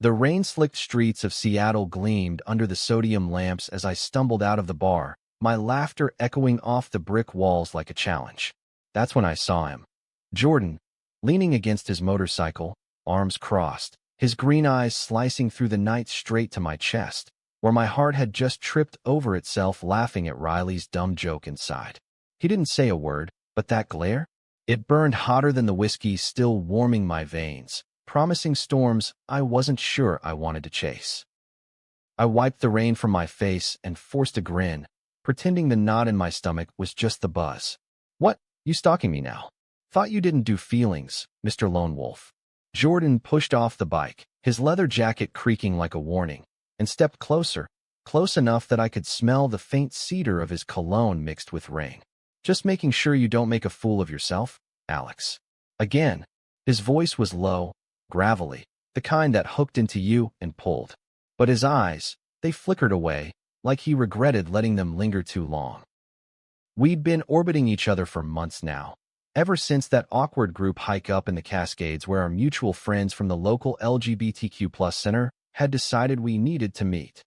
The rain-slicked streets of Seattle gleamed under the sodium lamps as I stumbled out of the bar, my laughter echoing off the brick walls like a challenge. That's when I saw him. Jordan, leaning against his motorcycle, arms crossed, his green eyes slicing through the night straight to my chest, where my heart had just tripped over itself laughing at Riley's dumb joke inside. He didn't say a word, but that glare? It burned hotter than the whiskey still warming my veins, promising storms I wasn't sure I wanted to chase. I wiped the rain from my face and forced a grin, pretending the knot in my stomach was just the buzz. What? You stalking me now? Thought you didn't do feelings, Mr. Lone Wolf. Jordan pushed off the bike, his leather jacket creaking like a warning, and stepped closer, close enough that I could smell the faint cedar of his cologne mixed with rain. Just making sure you don't make a fool of yourself, Alex. Again, his voice was low, gravelly, the kind that hooked into you and pulled. But his eyes, they flickered away, like he regretted letting them linger too long. We'd been orbiting each other for months now, ever since that awkward group hike up in the Cascades where our mutual friends from the local LGBTQ+ center had decided we needed to meet.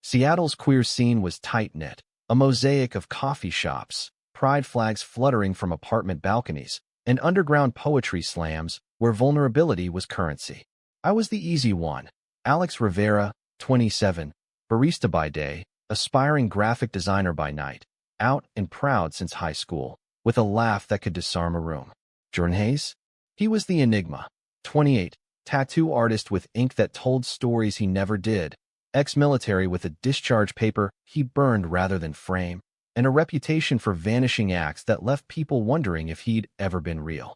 Seattle's queer scene was tight-knit, a mosaic of coffee shops, pride flags fluttering from apartment balconies, and underground poetry slams where vulnerability was currency. I was the easy one, Alex Rivera, 27, barista by day, aspiring graphic designer by night, out and proud since high school, with a laugh that could disarm a room. Jordan Hayes? He was the enigma, 28, tattoo artist with ink that told stories he never did, ex-military with a discharge paper he burned rather than frame, and a reputation for vanishing acts that left people wondering if he'd ever been real.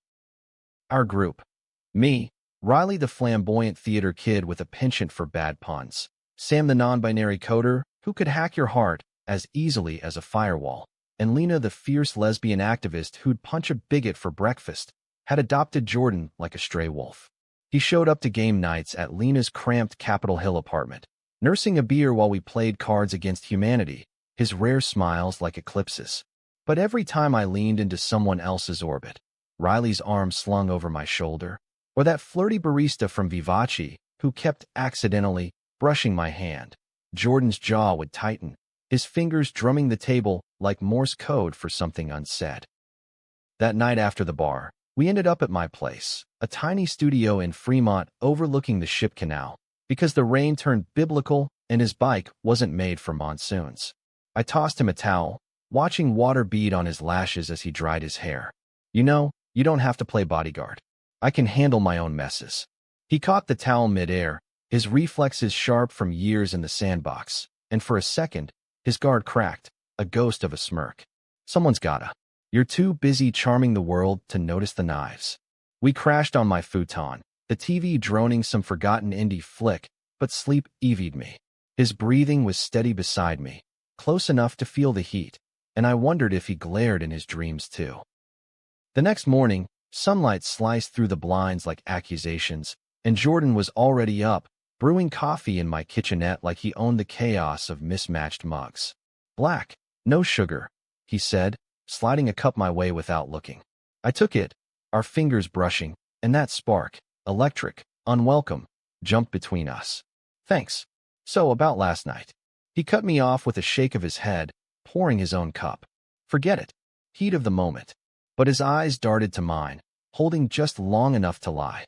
Our group. Me, Riley the flamboyant theater kid with a penchant for bad puns, Sam the non-binary coder who could hack your heart as easily as a firewall, and Lena the fierce lesbian activist who'd punch a bigot for breakfast, had adopted Jordan like a stray wolf. He showed up to game nights at Lena's cramped Capitol Hill apartment, nursing a beer while we played Cards Against Humanity, his rare smiles like eclipses. But every time I leaned into someone else's orbit, Riley's arm slung over my shoulder, or that flirty barista from Vivace who kept accidentally brushing my hand, Jordan's jaw would tighten, his fingers drumming the table like Morse code for something unsaid. That night after the bar, we ended up at my place, a tiny studio in Fremont overlooking the Ship Canal, because the rain turned biblical and his bike wasn't made for monsoons. I tossed him a towel, watching water bead on his lashes as he dried his hair. You know, you don't have to play bodyguard. I can handle my own messes. He caught the towel mid-air, his reflexes sharp from years in the sandbox, and for a second, his guard cracked, a ghost of a smirk. Someone's gotta. You're too busy charming the world to notice the knives. We crashed on my futon, the TV droning some forgotten indie flick, but sleep EV'd me. His breathing was steady beside me, close enough to feel the heat, and I wondered if he glared in his dreams too. The next morning, sunlight sliced through the blinds like accusations, and Jordan was already up, brewing coffee in my kitchenette like he owned the chaos of mismatched mugs. Black, no sugar, he said, sliding a cup my way without looking. I took it, our fingers brushing, and that spark, electric, unwelcome, jumped between us. Thanks. So about last night. He cut me off with a shake of his head, pouring his own cup. Forget it. Heat of the moment. But his eyes darted to mine, holding just long enough to lie.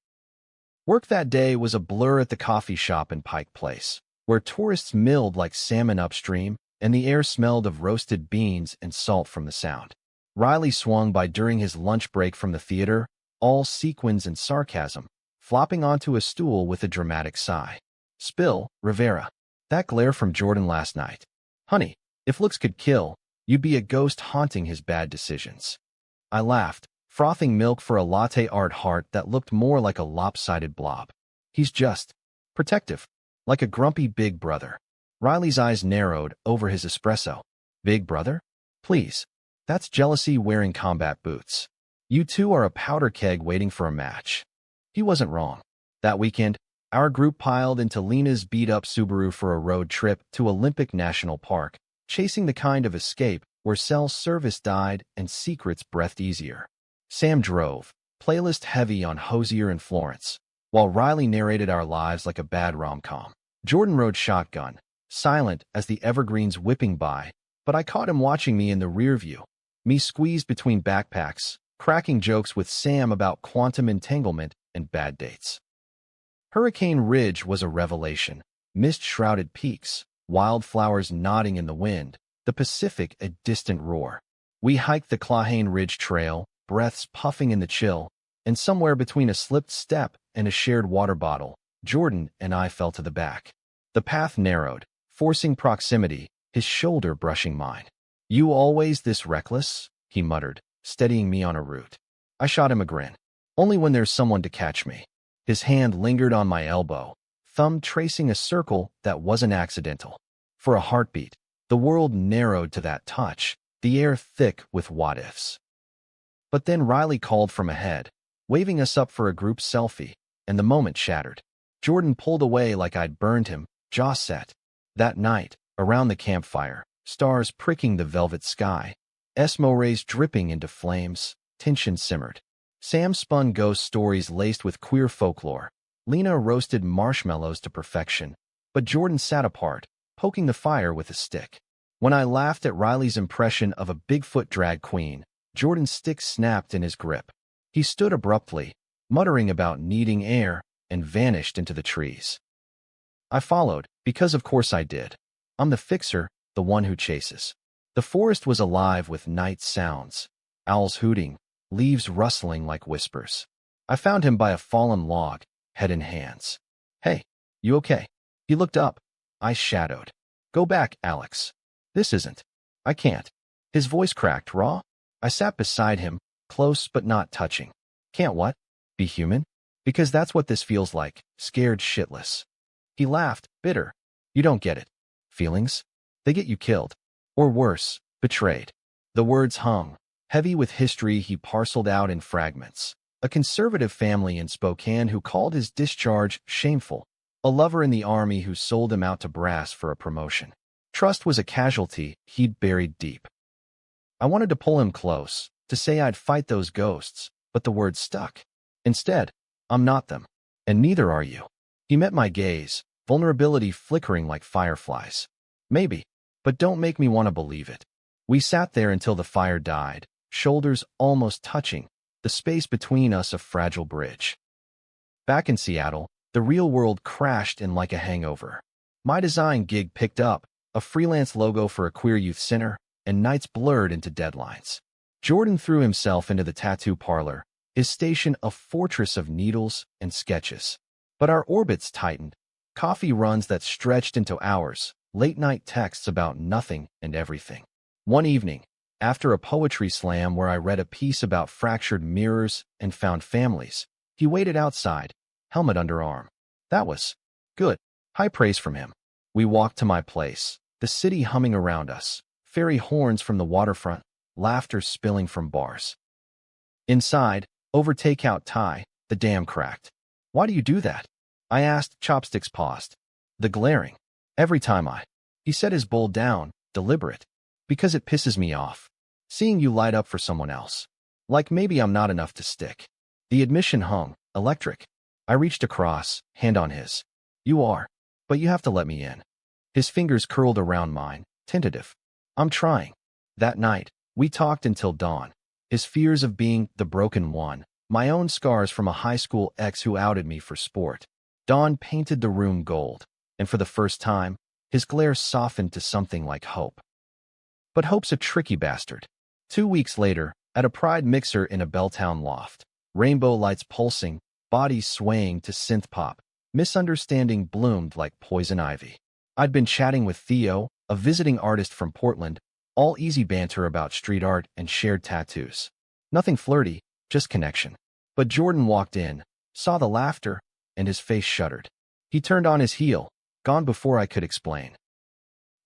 Work that day was a blur at the coffee shop in Pike Place, where tourists milled like salmon upstream, and the air smelled of roasted beans and salt from the Sound. Riley swung by during his lunch break from the theater, all sequins and sarcasm, flopping onto a stool with a dramatic sigh. Spill, Rivera. That glare from Jordan last night. Honey, if looks could kill, you'd be a ghost haunting his bad decisions. I laughed, frothing milk for a latte art heart that looked more like a lopsided blob. He's just protective, like a grumpy big brother. Riley's eyes narrowed over his espresso. Big brother? Please. That's jealousy wearing combat boots. You two are a powder keg waiting for a match. He wasn't wrong. That weekend, our group piled into Lena's beat-up Subaru for a road trip to Olympic National Park, chasing the kind of escape where cell service died and secrets breathed easier. Sam drove, playlist heavy on Hosier and Florence, while Riley narrated our lives like a bad rom-com. Jordan rode shotgun, silent as the evergreens whipping by, but I caught him watching me in the rear view, me squeezed between backpacks, cracking jokes with Sam about quantum entanglement and bad dates. Hurricane Ridge was a revelation. Mist-shrouded peaks, wildflowers nodding in the wind, the Pacific a distant roar. We hiked the Clahane Ridge Trail, breaths puffing in the chill, and somewhere between a slipped step and a shared water bottle, Jordan and I fell to the back. The path narrowed, forcing proximity, his shoulder brushing mine. "You always this reckless?" he muttered, steadying me on a route. I shot him a grin. "Only when there's someone to catch me." His hand lingered on my elbow, thumb tracing a circle that wasn't accidental. For a heartbeat, the world narrowed to that touch, the air thick with what-ifs. But then Riley called from ahead, waving us up for a group selfie, and the moment shattered. Jordan pulled away like I'd burned him, jaw set. That night, around the campfire, stars pricking the velvet sky, Esmo rays dripping into flames, tension simmered. Sam spun ghost stories laced with queer folklore. Lena roasted marshmallows to perfection, but Jordan sat apart, poking the fire with a stick. When I laughed at Riley's impression of a Bigfoot drag queen, Jordan's stick snapped in his grip. He stood abruptly, muttering about needing air, and vanished into the trees. I followed, because of course I did. I'm the fixer, the one who chases. The forest was alive with night sounds, owls hooting, leaves rustling like whispers. I found him by a fallen log, head in hands. "Hey, you okay?" He looked up. I shadowed. "Go back, Alex. This isn't. I can't." His voice cracked raw. I sat beside him, close but not touching. "Can't what? Be human? Because that's what this feels like, scared shitless." He laughed, bitter. "You don't get it. Feelings? They get you killed. Or worse, betrayed." The words hung, heavy with history he parceled out in fragments. A conservative family in Spokane who called his discharge shameful. A lover in the army who sold him out to brass for a promotion. Trust was a casualty he'd buried deep. I wanted to pull him close, to say I'd fight those ghosts, but the words stuck. Instead, "I'm not them. And neither are you." He met my gaze, vulnerability flickering like fireflies. "Maybe, but don't make me want to believe it." We sat there until the fire died, shoulders almost touching, the space between us a fragile bridge. Back in Seattle, the real world crashed in like a hangover. My design gig picked up, a freelance logo for a queer youth center, and nights blurred into deadlines. Jordan threw himself into the tattoo parlor, his station a fortress of needles and sketches. But our orbits tightened, coffee runs that stretched into hours, late-night texts about nothing and everything. One evening, after a poetry slam where I read a piece about fractured mirrors and found families, he waited outside, helmet under arm. That was good. High praise from him. We walked to my place, the city humming around us, fairy horns from the waterfront, laughter spilling from bars. Inside, over takeout Thai, the dam cracked. "Why do you do that?" I asked. Chopsticks paused. "The glaring. Every time He set his bowl down, deliberate. "Because it pisses me off. Seeing you light up for someone else. Like maybe I'm not enough to stick." The admission hung, electric. I reached across, hand on his. "You are. But you have to let me in." His fingers curled around mine, tentative. "I'm trying." That night, we talked until dawn. His fears of being the broken one, my own scars from a high school ex who outed me for sport. Dawn painted the room gold, and for the first time, his glare softened to something like hope. But hope's a tricky bastard. 2 weeks later, at a Pride mixer in a Belltown loft, rainbow lights pulsing, bodies swaying to synth pop, misunderstanding bloomed like poison ivy. I'd been chatting with Theo, a visiting artist from Portland, all easy banter about street art and shared tattoos. Nothing flirty, just connection. But Jordan walked in, saw the laughter, and his face shuddered. He turned on his heel, gone before I could explain.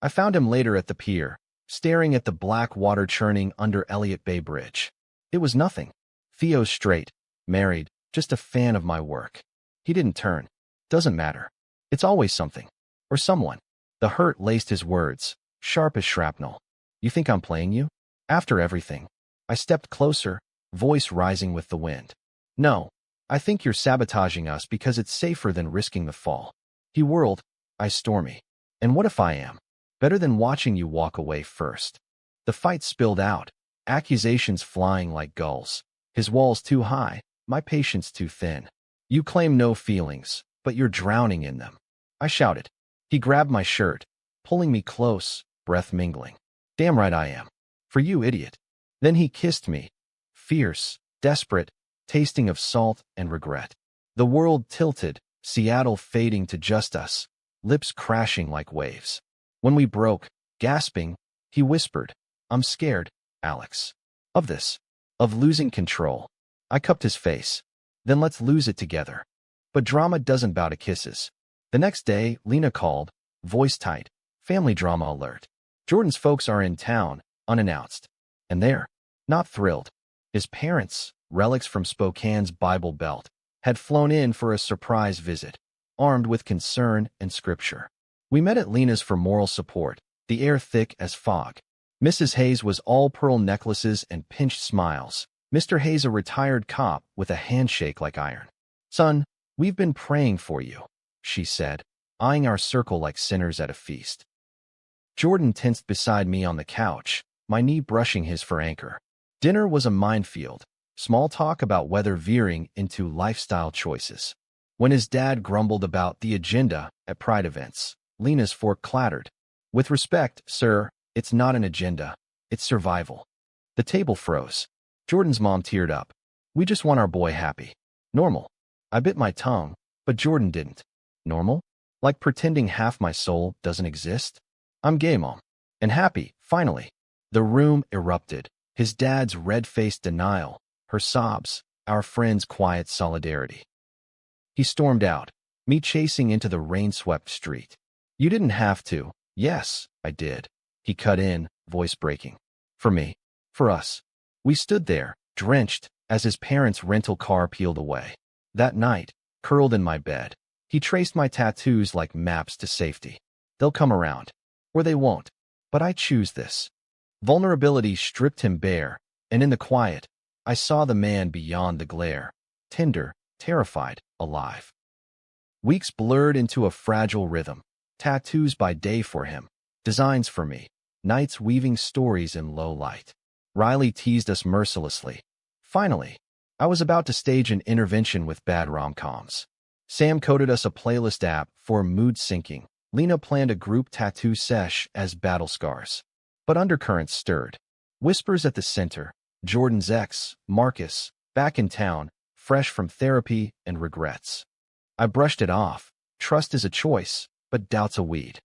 I found him later at the pier, staring at the black water churning under Elliott Bay Bridge. It was nothing. Theo's straight, married, just a fan of my work. He didn't turn. Doesn't matter. It's always something. Or someone. The hurt laced his words, sharp as shrapnel. "You think I'm playing you?" After everything. I stepped closer, voice rising with the wind. "No, I think you're sabotaging us because it's safer than risking the fall. He whirled. I stormy. And what if I am? Better than watching you walk away first. The fight spilled out, accusations flying like gulls. His walls too high, my patience too thin. You claim no feelings, but you're drowning in them. I shouted. He grabbed my shirt, pulling me close, breath mingling. Damn right I am. For you, idiot. Then he kissed me. Fierce, desperate, tasting of salt and regret. The world tilted, Seattle fading to just us, lips crashing like waves. When we broke, gasping, he whispered, I'm scared, Alex. Of this. Of losing control. I cupped his face. Then let's lose it together. But drama doesn't bow to kisses. The next day, Lena called, voice tight, family drama alert. Jordan's folks are in town, unannounced. And they're not thrilled. His parents, relics from Spokane's Bible Belt, had flown in for a surprise visit, armed with concern and scripture. We met at Lena's for moral support, the air thick as fog. Mrs. Hayes was all pearl necklaces and pinched smiles. Mr. Hayes a retired cop with a handshake like iron. Son, we've been praying for you, she said, eyeing our circle like sinners at a feast. Jordan tensed beside me on the couch, my knee brushing his for anchor. Dinner was a minefield, small talk about weather veering into lifestyle choices. When his dad grumbled about the agenda at Pride events, Lena's fork clattered. With respect, sir, it's not an agenda, it's survival. The table froze. Jordan's mom teared up. We just want our boy happy. Normal. I bit my tongue, but Jordan didn't. Normal? Like pretending half my soul doesn't exist? I'm gay, Mom. And happy, finally. The room erupted. His dad's red-faced denial, her sobs, our friend's quiet solidarity. He stormed out, me chasing into the rain-swept street. You didn't have to. Yes, I did. He cut in, voice breaking. For me. For us. We stood there, drenched, as his parents' rental car peeled away. That night, curled in my bed, he traced my tattoos like maps to safety. They'll come around. Or they won't. But I choose this. Vulnerability stripped him bare, and in the quiet, I saw the man beyond the glare, tender, terrified, alive. Weeks blurred into a fragile rhythm, tattoos by day for him, designs for me, nights weaving stories in low light. Riley teased us mercilessly. Finally, I was about to stage an intervention with bad rom-coms. Sam coded us a playlist app for mood syncing. Lena planned a group tattoo sesh as battle scars. But undercurrents stirred. Whispers at the center. Jordan's ex, Marcus, back in town, fresh from therapy and regrets. I brushed it off. Trust is a choice, but doubt's a weed.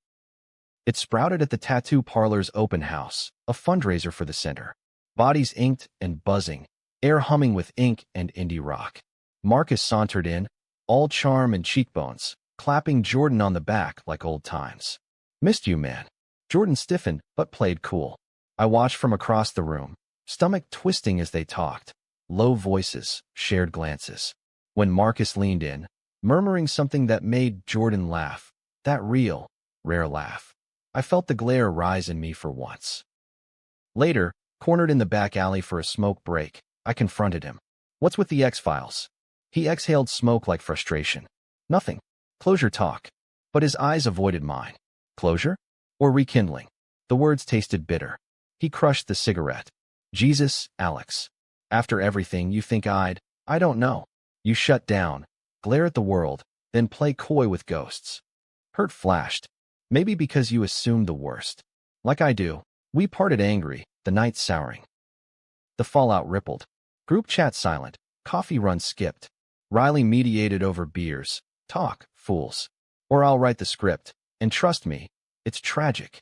It sprouted at the tattoo parlor's open house, a fundraiser for the center. Bodies inked and buzzing, air humming with ink and indie rock. Marcus sauntered in, all charm and cheekbones, clapping Jordan on the back like old times. Missed you, man. Jordan stiffened, but played cool. I watched from across the room, stomach twisting as they talked. Low voices, shared glances. When Marcus leaned in, murmuring something that made Jordan laugh, that real, rare laugh. I felt the glare rise in me for once. Later, cornered in the back alley for a smoke break, I confronted him. What's with the X-Files? He exhaled smoke like frustration. Nothing. Closure talk. But his eyes avoided mine. Closure? Or rekindling? The words tasted bitter. He crushed the cigarette. Jesus, Alex. After everything you think I don't know. You shut down, glare at the world, then play coy with ghosts. Hurt flashed. Maybe because you assumed the worst. Like I do. We parted angry, the night souring. The fallout rippled. Group chat silent. Coffee run skipped. Riley mediated over beers. Talk, fools. Or I'll write the script. And trust me, it's tragic.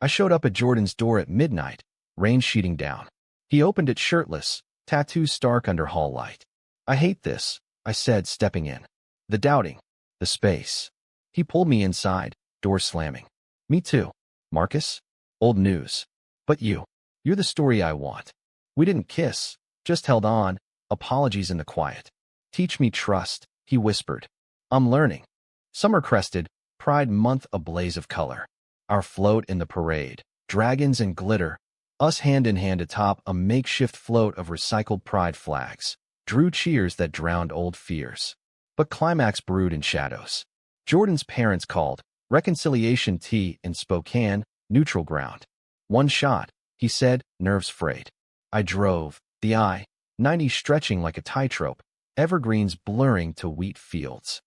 I showed up at Jordan's door at midnight, rain sheeting down. He opened it shirtless, tattoos stark under hall light. I hate this, I said, stepping in. The doubting. The space. He pulled me inside, door slamming. Me too. Marcus? Old news. But you're the story I want. We didn't kiss, just held on, apologies in the quiet. Teach me trust, he whispered. I'm learning. Summer crested, Pride Month a blaze of color. Our float in the parade, dragons and glitter, us hand in hand atop a makeshift float of recycled pride flags. drew cheers that drowned old fears. But climax brewed in shadows. Jordan's parents called, reconciliation tea in Spokane, neutral ground. One shot, he said, nerves frayed. I drove, the I-90 stretching like a tightrope, evergreens blurring to wheat fields.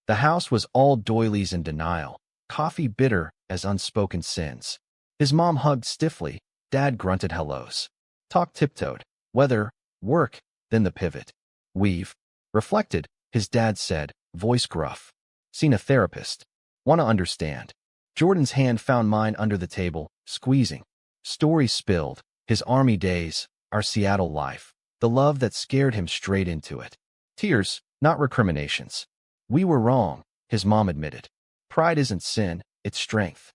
The house was all doilies in denial, coffee bitter as unspoken sins. His mom hugged stiffly, Dad grunted hellos. Talk tiptoed, weather, work, then the pivot. We've reflected, his dad said, voice gruff. Seen a therapist. Wanna understand. Jordan's hand found mine under the table, squeezing. Stories spilled, his army days, our Seattle life, the love that scared him straight into it. Tears, not recriminations. We were wrong, his mom admitted. Pride isn't sin, it's strength.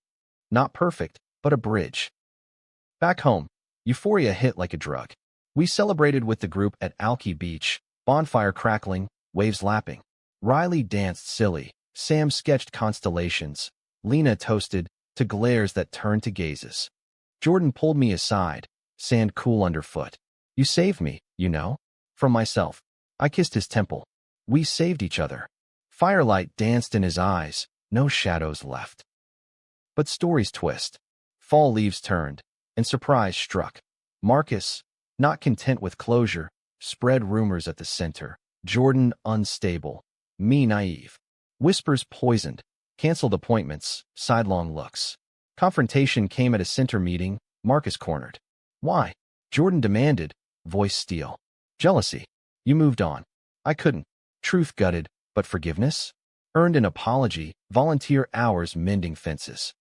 Not perfect, but a bridge. Back home, euphoria hit like a drug. We celebrated with the group at Alki Beach, bonfire crackling, waves lapping. Riley danced silly, Sam sketched constellations, Lena toasted to glares that turned to gazes. Jordan pulled me aside, sand cool underfoot. You saved me, you know, from myself. I kissed his temple. We saved each other. Firelight danced in his eyes, no shadows left. But stories twist. Fall leaves turned, and surprise struck. Marcus, not content with closure, spread rumors at the center. Jordan unstable, me naive. Whispers poisoned, canceled appointments, sidelong looks. Confrontation came at a center meeting, Marcus cornered. Why? Jordan demanded, voice steel. Jealousy. You moved on. I couldn't. Truth gutted, but forgiveness? Earned an apology, volunteer hours mending fences.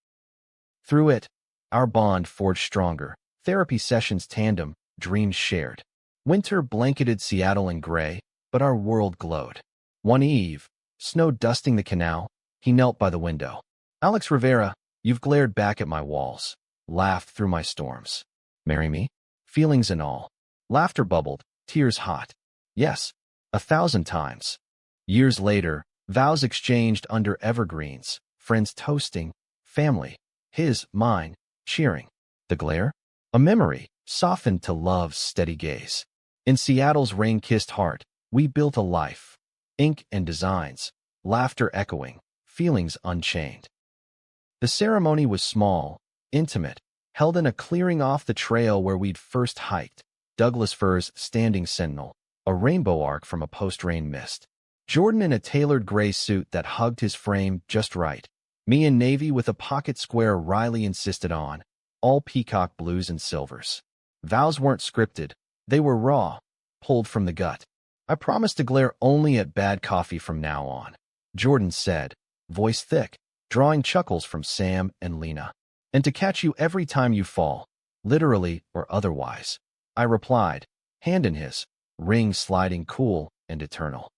Through it, our bond forged stronger, therapy sessions tandem, dreams shared. Winter blanketed Seattle in gray, but our world glowed. One eve, snow dusting the canal, he knelt by the window. Alex Rivera, you've glared back at my walls, laughed through my storms. Marry me? Feelings and all. Laughter bubbled, tears hot. Yes, 1,000 times. Years later, vows exchanged under evergreens, friends toasting, family, his, mine, cheering. The glare? A memory, softened to love's steady gaze. In Seattle's rain-kissed heart, we built a life. Ink and designs, laughter echoing, feelings unchained. The ceremony was small, intimate, held in a clearing off the trail where we'd first hiked, Douglas firs standing sentinel, a rainbow arc from a post-rain mist. Jordan in a tailored gray suit that hugged his frame just right. Me in navy with a pocket square Riley insisted on, all peacock blues and silvers. Vows weren't scripted, they were raw, pulled from the gut. I promised to glare only at bad coffee from now on, Jordan said, voice thick, drawing chuckles from Sam and Lena. And to catch you every time you fall, literally or otherwise. I replied, hand in his, ring sliding cool and eternal.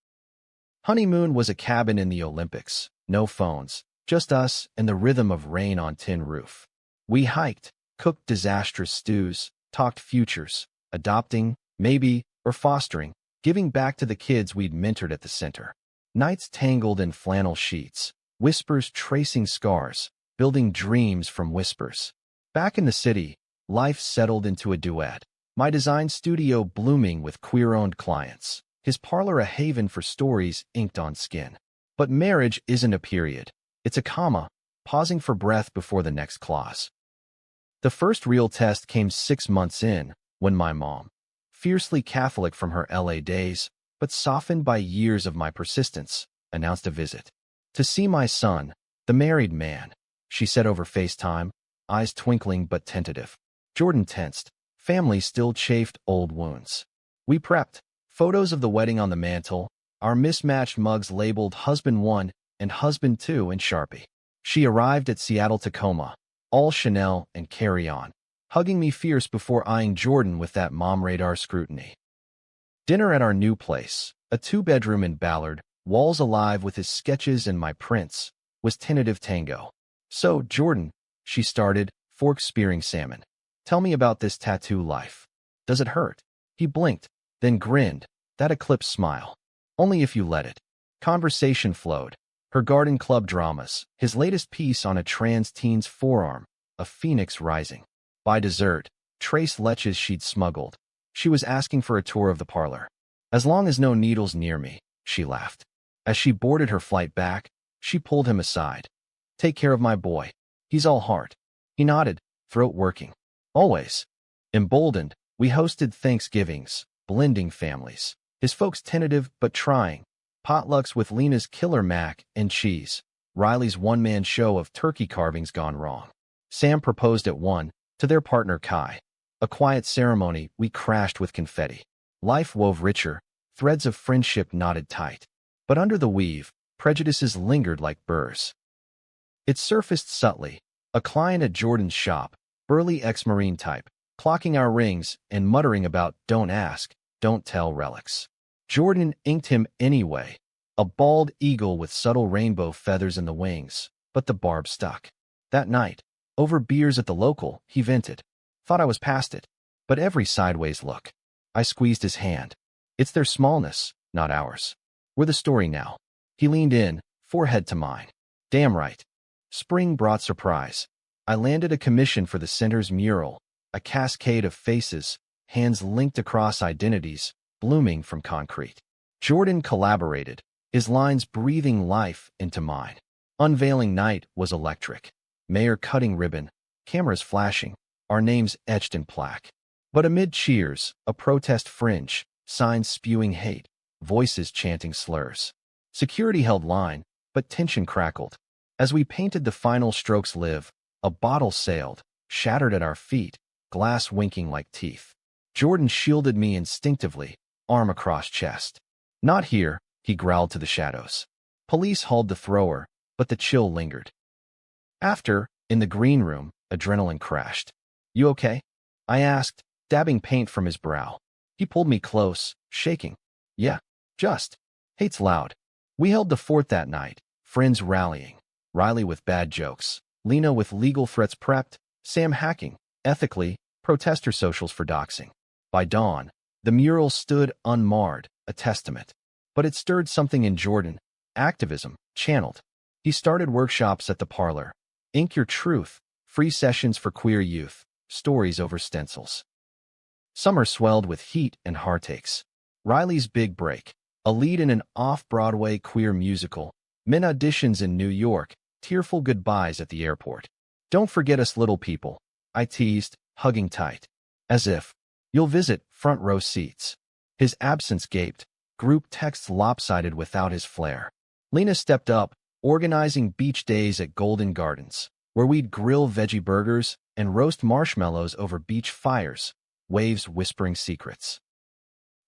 Honeymoon was a cabin in the Olympics, no phones, just us and the rhythm of rain on tin roof. We hiked, cooked disastrous stews, talked futures, adopting, maybe, or fostering, giving back to the kids we'd mentored at the center. Nights tangled in flannel sheets, whispers tracing scars, building dreams from whispers. Back in the city, life settled into a duet. My design studio blooming with queer-owned clients. His parlor a haven for stories inked on skin. But marriage isn't a period. It's a comma, pausing for breath before the next clause. The first real test came 6 months in, when my mom, fiercely Catholic from her LA days, but softened by years of my persistence, announced a visit. To see my son, the married man, she said over FaceTime, eyes twinkling but tentative. Jordan tensed. Family still chafed old wounds. We prepped. Photos of the wedding on the mantle, our mismatched mugs labeled Husband 1 and Husband 2 in Sharpie. She arrived at Seattle Tacoma, all Chanel and carry-on, hugging me fierce before eyeing Jordan with that mom radar scrutiny. Dinner at our new place, a 2-bedroom in Ballard, walls alive with his sketches and my prints, was tentative tango. So, Jordan, she started, fork spearing salmon. Tell me about this tattoo life. Does it hurt? He blinked, then grinned, that eclipse smile. Only if you let it. Conversation flowed. Her garden club dramas, his latest piece on a trans teen's forearm, a phoenix rising. By dessert, trace leches she'd smuggled. She was asking for a tour of the parlor. As long as no needles near me, she laughed. As she boarded her flight back, she pulled him aside. Take care of my boy. He's all heart. He nodded, throat working. Always. Emboldened, we hosted Thanksgivings, blending families. His folks tentative but trying. Potlucks with Lena's killer mac and cheese. Riley's one-man show of turkey carvings gone wrong. Sam proposed at 1, to their partner Kai. A quiet ceremony, we crashed with confetti. Life wove richer, threads of friendship knotted tight. But under the weave, prejudices lingered like burrs. It surfaced subtly. A client at Jordan's shop, burly ex-Marine type, clocking our rings and muttering about don't ask, don't tell relics. Jordan inked him anyway. A bald eagle with subtle rainbow feathers in the wings, but the barb stuck. That night, over beers at the local, he vented. Thought I was past it. But every sideways look. I squeezed his hand. It's their smallness, not ours. We're the story now. He leaned in, forehead to mine. Damn right. Spring brought surprise. I landed a commission for the center's mural, a cascade of faces, hands linked across identities, blooming from concrete. Jordan collaborated, his lines breathing life into mine. Unveiling night was electric. Mayor cutting ribbon, cameras flashing, our names etched in plaque. But amid cheers, a protest fringe, signs spewing hate, voices chanting slurs. Security held line, but tension crackled. As we painted the final strokes live, a bottle sailed, shattered at our feet, glass winking like teeth. Jordan shielded me instinctively, arm across chest. Not here, he growled to the shadows. Police hauled the thrower, but the chill lingered. After, in the green room, adrenaline crashed. You okay? I asked, dabbing paint from his brow. He pulled me close, shaking. Yeah, just. Hate's loud. We held the fort that night, friends rallying. Riley with bad jokes, Lena with legal threats prepped, Sam hacking, ethically, protester socials for doxing. By dawn, the mural stood unmarred, a testament. But it stirred something in Jordan, activism, channeled. He started workshops at the parlor. Ink Your Truth, free sessions for queer youth, stories over stencils. Summer swelled with heat and heartaches. Riley's big break, a lead in an off-Broadway queer musical, men auditions in New York, tearful goodbyes at the airport. Don't forget us little people, I teased, hugging tight. As if, you'll visit, front row seats. His absence gaped, group texts lopsided without his flair. Lena stepped up, organizing beach days at Golden Gardens, where we'd grill veggie burgers and roast marshmallows over beach fires, waves whispering secrets.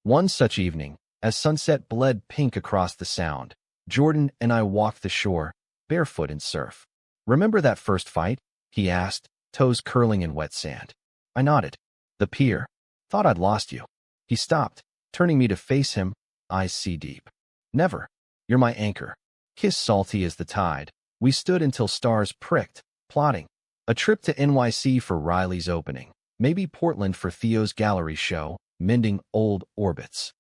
One such evening, as sunset bled pink across the sound, Jordan and I walked the shore, barefoot in surf. Remember that first fight? He asked, toes curling in wet sand. I nodded. The pier. Thought I'd lost you. He stopped, turning me to face him, eyes sea deep. Never. You're my anchor. Kiss salty as the tide. We stood until stars pricked, plotting. A trip to NYC for Riley's opening. Maybe Portland for Theo's gallery show, mending old orbits.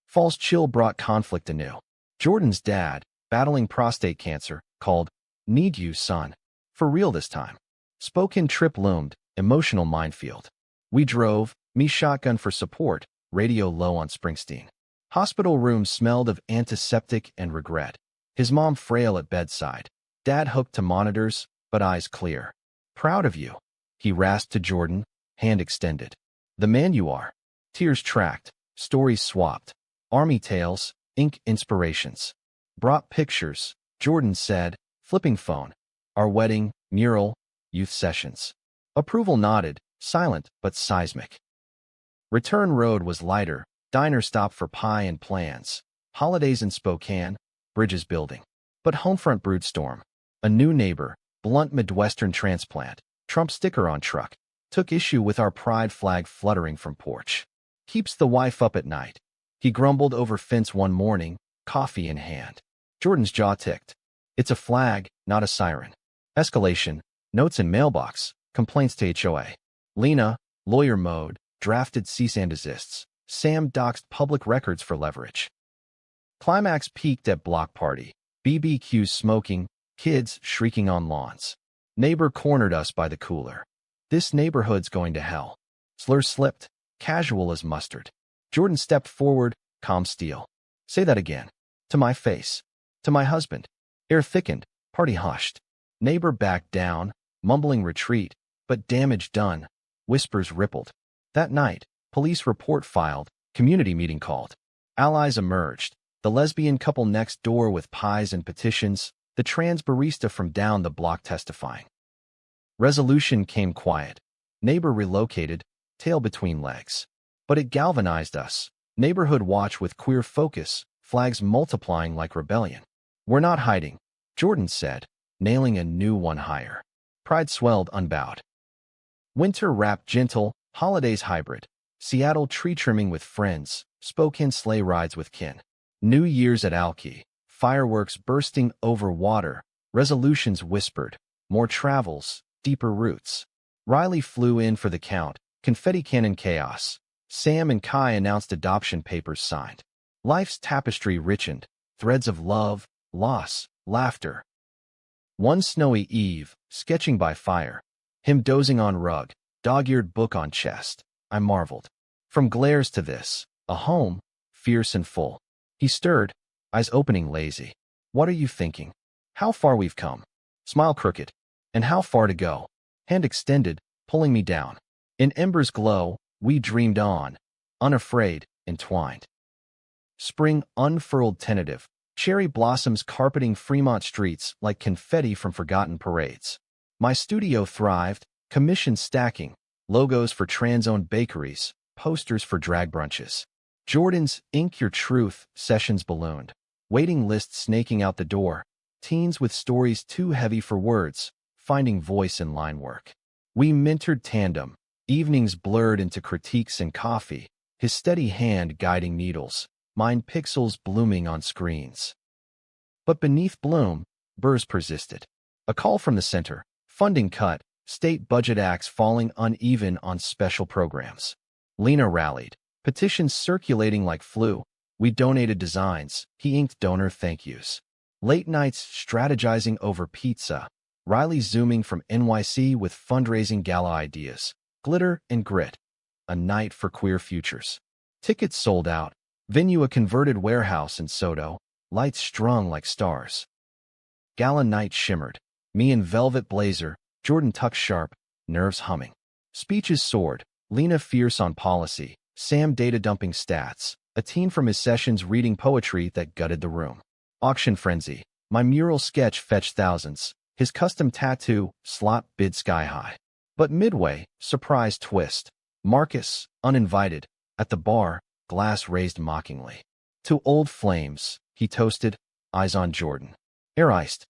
Fall's chill brought conflict anew. Jordan's dad, battling prostate cancer, called, Need you, son. For real this time. Spoken trip loomed, emotional minefield. We drove, me shotgun for support, radio low on Springsteen. Hospital rooms smelled of antiseptic and regret. His mom frail at bedside. Dad hooked to monitors, but eyes clear. Proud of you. He rasped to Jordan, hand extended. The man you are. Tears tracked, stories swapped. Army tales, ink inspirations. Brought pictures, Jordan said, flipping phone. Our wedding, mural, youth sessions. Approval nodded, silent but seismic. Return road was lighter, diner stop for pie and plans. Holidays in Spokane, bridges building. But homefront brewed storm. A new neighbor, blunt Midwestern transplant, Trump sticker on truck, took issue with our pride flag fluttering from porch. Keeps the wife up at night. He grumbled over fence one morning, coffee in hand. Jordan's jaw ticked. It's a flag, not a siren. Escalation, notes in mailbox, complaints to HOA. Lena, lawyer mode, drafted cease and desists. Sam doxed public records for leverage. Climax peaked at block party. BBQs smoking, kids shrieking on lawns. Neighbor cornered us by the cooler. This neighborhood's going to hell. Slurs slipped, casual as mustard. Jordan stepped forward, calm steel. Say that again. To my face. To my husband. Air thickened, party hushed. Neighbor backed down, mumbling retreat, but damage done. Whispers rippled. That night, police report filed, community meeting called. Allies emerged. The lesbian couple next door with pies and petitions, the trans barista from down the block testifying. Resolution came quiet. Neighbor relocated, tail between legs. But it galvanized us. Neighborhood watch with queer focus, flags multiplying like rebellion. We're not hiding, Jordan said, nailing a new one higher. Pride swelled unbowed. Winter wrapped gentle, holidays hybrid. Seattle tree trimming with friends, Spokane sleigh rides with kin. New Year's at Alki, fireworks bursting over water, resolutions whispered, more travels, deeper roots. Riley flew in for the count, confetti cannon chaos. Sam and Kai announced adoption papers signed. Life's tapestry richened, threads of love, loss, laughter. One snowy eve, sketching by fire, him dozing on rug, dog-eared book on chest. I marveled. From glares to this, a home, fierce and full. He stirred, eyes opening lazy. What are you thinking? How far we've come. Smile crooked. And how far to go. Hand extended, pulling me down. In embers glow, we dreamed on, unafraid, entwined. Spring unfurled tentative, cherry blossoms carpeting Fremont streets like confetti from forgotten parades. My studio thrived, commissions stacking, logos for trans-owned bakeries, posters for drag brunches. Jordan's Ink Your Truth sessions ballooned, waiting lists snaking out the door, teens with stories too heavy for words, finding voice in line work. We mentored tandem, evenings blurred into critiques and coffee, his steady hand guiding needles, mine pixels blooming on screens. But beneath bloom, burrs persisted. A call from the center, funding cut, state budget acts falling uneven on special programs. Lena rallied, petitions circulating like flu. We donated designs, he inked donor thank yous. Late nights strategizing over pizza. Riley zooming from NYC with fundraising gala ideas. Glitter and grit. A night for queer futures. Tickets sold out. Venue a converted warehouse in Soto. Lights strung like stars. Gala night shimmered. Me in velvet blazer. Jordan tucked sharp. Nerves humming. Speeches soared. Lena fierce on policy. Sam data-dumping stats, a teen from his sessions reading poetry that gutted the room. Auction frenzy. My mural sketch fetched thousands. His custom tattoo, slot bid sky high. But midway, surprise twist. Marcus, uninvited. At the bar, glass raised mockingly. To old flames, he toasted, eyes on Jordan. Air iced.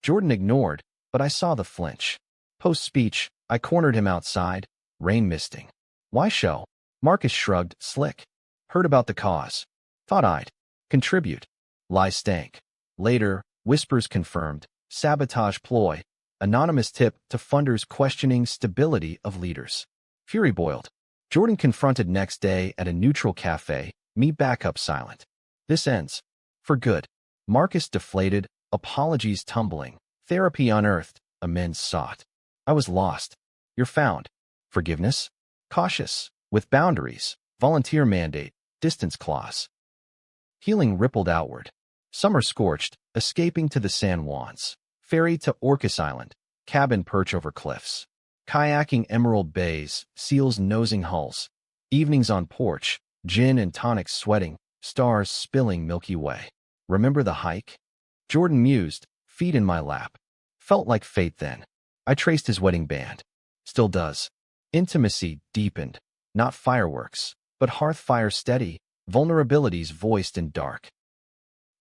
Jordan ignored, but I saw the flinch. Post-speech, I cornered him outside, rain misting. Why show? Marcus shrugged, slick. Heard about the cause. Thought I'd contribute. Lie stank. Later, whispers confirmed. Sabotage ploy. Anonymous tip to funders questioning stability of leaders. Fury boiled. Jordan confronted next day at a neutral cafe, me back up silent. This ends. For good. Marcus deflated, apologies tumbling. Therapy unearthed, amends sought. I was lost. You're found. Forgiveness? Cautious. With boundaries, volunteer mandate, distance clause. Healing rippled outward. Summer scorched, escaping to the San Juans. Ferry to Orcas Island, cabin perch over cliffs. Kayaking emerald bays, seals nosing hulls. Evenings on porch, gin and tonic sweating, stars spilling Milky Way. Remember the hike? Jordan mused, feet in my lap. Felt like fate then. I traced his wedding band. Still does. Intimacy deepened. Not fireworks, but hearth fire steady, vulnerabilities voiced in dark.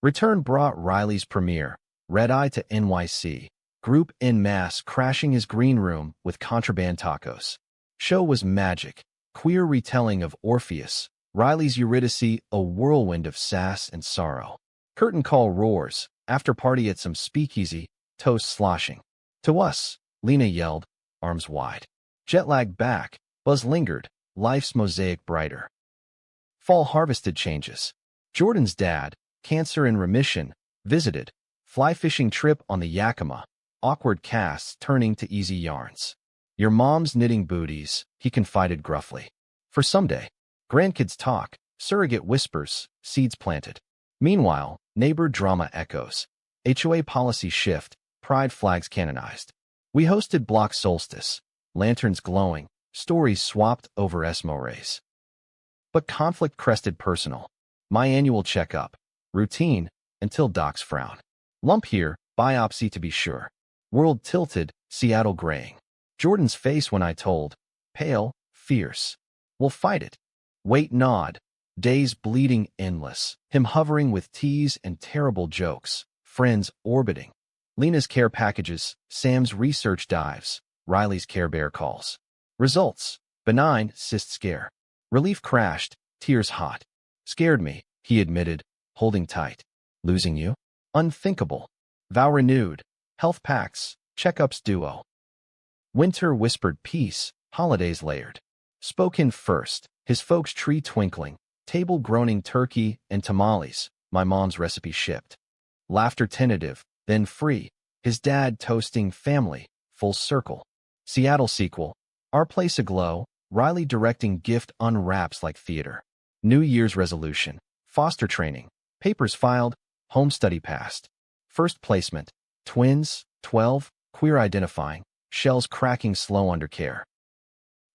Return brought Riley's premiere, red eye to NYC, group en masse crashing his green room with contraband tacos. Show was magic, queer retelling of Orpheus, Riley's Eurydice a whirlwind of sass and sorrow. Curtain call roars, after party at some speakeasy, toast sloshing. To us, Lena yelled, arms wide. Jet lag back, buzz lingered, life's mosaic brighter. Fall harvested changes. Jordan's dad, cancer in remission, visited. Fly fishing trip on the Yakima. Awkward casts turning to easy yarns. Your mom's knitting booties, he confided gruffly. For someday. Grandkids talk, Surrogate whispers, seeds planted. Meanwhile, neighbor drama echoes. HOA policy shift, pride flags canonized. We hosted block solstice, lanterns glowing, stories swapped over Esmo rays. But conflict crested personal. My annual checkup. Routine, until docs frown. Lump here, biopsy to be sure. World tilted, Seattle graying. Jordan's face when I told. Pale, fierce. We'll fight it. Weight nod. Days bleeding endless. Him hovering with tease and terrible jokes. Friends orbiting. Lena's care packages. Sam's research dives. Riley's Care Bear calls. Results. Benign, cyst scare. Relief crashed. Tears hot. Scared me, he admitted, holding tight. Losing you? Unthinkable. Vow renewed. Health packs. Checkups duo. Winter whispered peace. Holidays layered. Spoke in first. His folks' tree twinkling. Table groaning turkey and tamales. My mom's recipe shipped. Laughter tentative, then free. His dad toasting family. Full circle. Seattle sequel. Our place aglow. Riley directing gift unwraps like theater. New Year's resolution. Foster training. Papers filed. Home study passed. First placement. Twins, 12, queer identifying. Shells cracking slow under care.